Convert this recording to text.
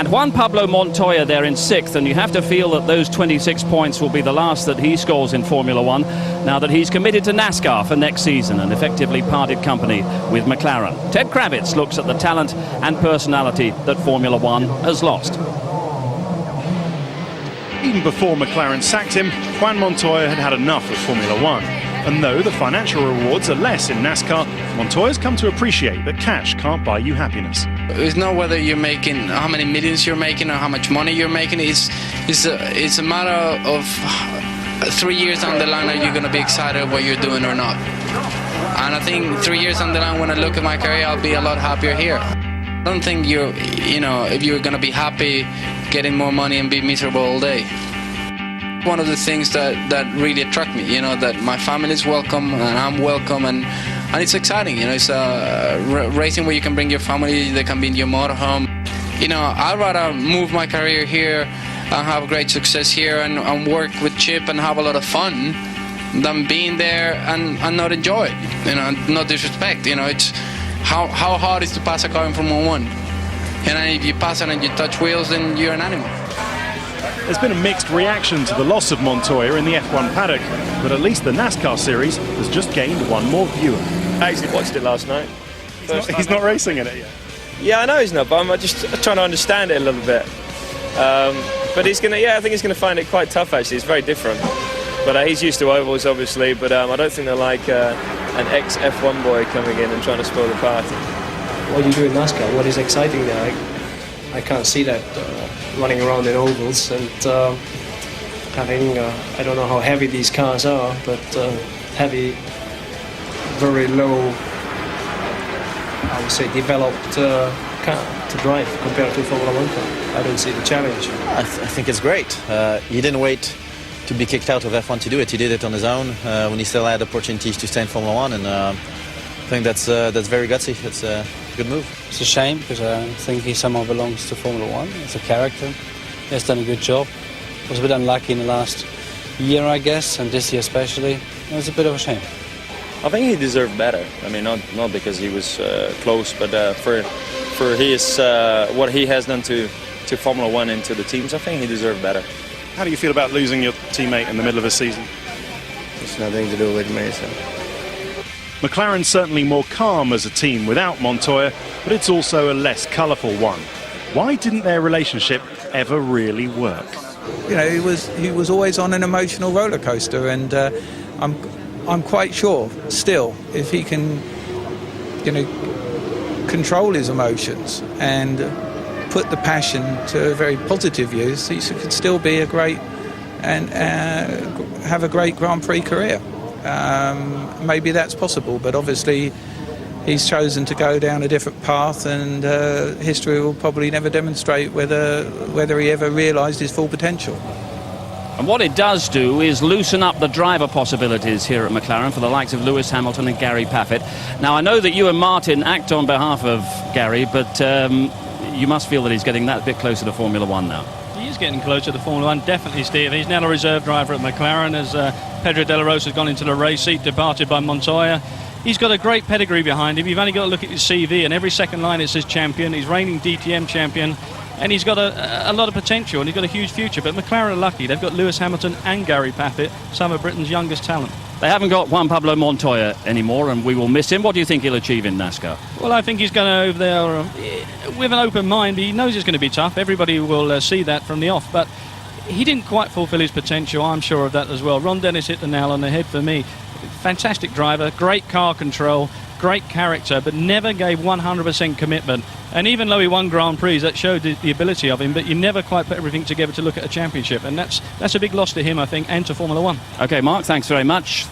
And Juan Pablo Montoya there in 6th, and you have to feel that those 26 points will be the last that he scores in Formula One, now that he's committed to Nascar for next season and effectively parted company with Mclaren. Ted Kravitz looks at the talent and personality that Formula One has lost. Even before McLaren sacked him, Juan Montoya had had enough of Formula One. And though the financial rewards are less in NASCAR, Montoya's come to appreciate that cash can't buy you happiness. It's not whether you're making, how many millions you're making or how much money you're making. It's a matter of 3 years down the line, are you going to be excited what you're doing or not? And I think 3 years down the line, when I look at my career, I'll be a lot happier here. I don't think if you're going to be happy getting more money and be miserable all day. One of the things that really attract me, that my family is welcome and I'm welcome, and it's exciting. It's racing where you can bring your family, they can be in your motorhome. I'd rather move my career here and have great success here and work with Chip and have a lot of fun than being there and not enjoy it. No disrespect. It's how hard is to pass a car in Formula One. If you pass it and you touch wheels, then you're an animal. There's been a mixed reaction to the loss of Montoya in the F1 paddock, but at least the NASCAR series has just gained one more viewer. I actually watched it last night. He's not racing in it yet. Yeah, I know he's not, but I'm just trying to understand it a little bit. But he's gonna, I think he's going to find it quite tough actually. It's very different. But he's used to ovals obviously, but I don't think they're like an ex-F1 boy coming in and trying to spoil the party. What you do in NASCAR, what is exciting there? I can't see that running around in ovals and having, I don't know how heavy these cars are, but heavy, very low, I would say developed car to drive compared to Formula One car. I don't see the challenge. I think it's great. He didn't wait to be kicked out of F1 to do it. He did it on his own when he still had opportunities to stay in Formula One, and I think that's very gutsy. It's a good move. It's a shame because I think he somehow belongs to Formula One. It's a character. He has done a good job. Was a bit unlucky in the last year, I guess, and this year especially. It's a bit of a shame. I think he deserved better. I mean, not because he was close, but for his what he has done to Formula One and to the teams, I think he deserved better. How do you feel about losing your teammate in the middle of a season? It's nothing to do with me, so. McLaren's certainly more calm as a team without Montoya, but it's also a less colourful one. Why didn't their relationship ever really work? He was always on an emotional roller coaster, and I'm quite sure still if he can, control his emotions and put the passion to very positive use, he could still be a great and have a great Grand Prix career. Maybe that's possible, but obviously he's chosen to go down a different path, and history will probably never demonstrate whether he ever realised his full potential. And what it does do is loosen up the driver possibilities here at McLaren for the likes of Lewis Hamilton and Gary Paffett. Now, I know that you and Martin act on behalf of Gary, but you must feel that he's getting that bit closer to Formula One now. He is getting closer to Formula One, definitely, Steve. He's now a reserve driver at McLaren as Pedro De La Rosa has gone into the race seat, departed by Montoya. He's got a great pedigree behind him. You've only got to look at his CV, and every second line it says champion. He's reigning DTM champion, and he's got a lot of potential, and he's got a huge future. But McLaren are lucky. They've got Lewis Hamilton and Gary Paffett, some of Britain's youngest talent. They haven't got Juan Pablo Montoya anymore, and we will miss him. What do you think he'll achieve in NASCAR? Well, I think he's going over there with an open mind. He knows it's going to be tough. Everybody will see that from the off, but he didn't quite fulfill his potential. I'm sure of that as well. Ron Dennis hit the nail on the head for me. Fantastic driver, great car control, great character, but never gave 100% commitment. And even though he won Grand Prix, that showed the ability of him, but you never quite put everything together to look at a championship. And that's a big loss to him, I think, and to Formula One. OK, Mark, thanks very much.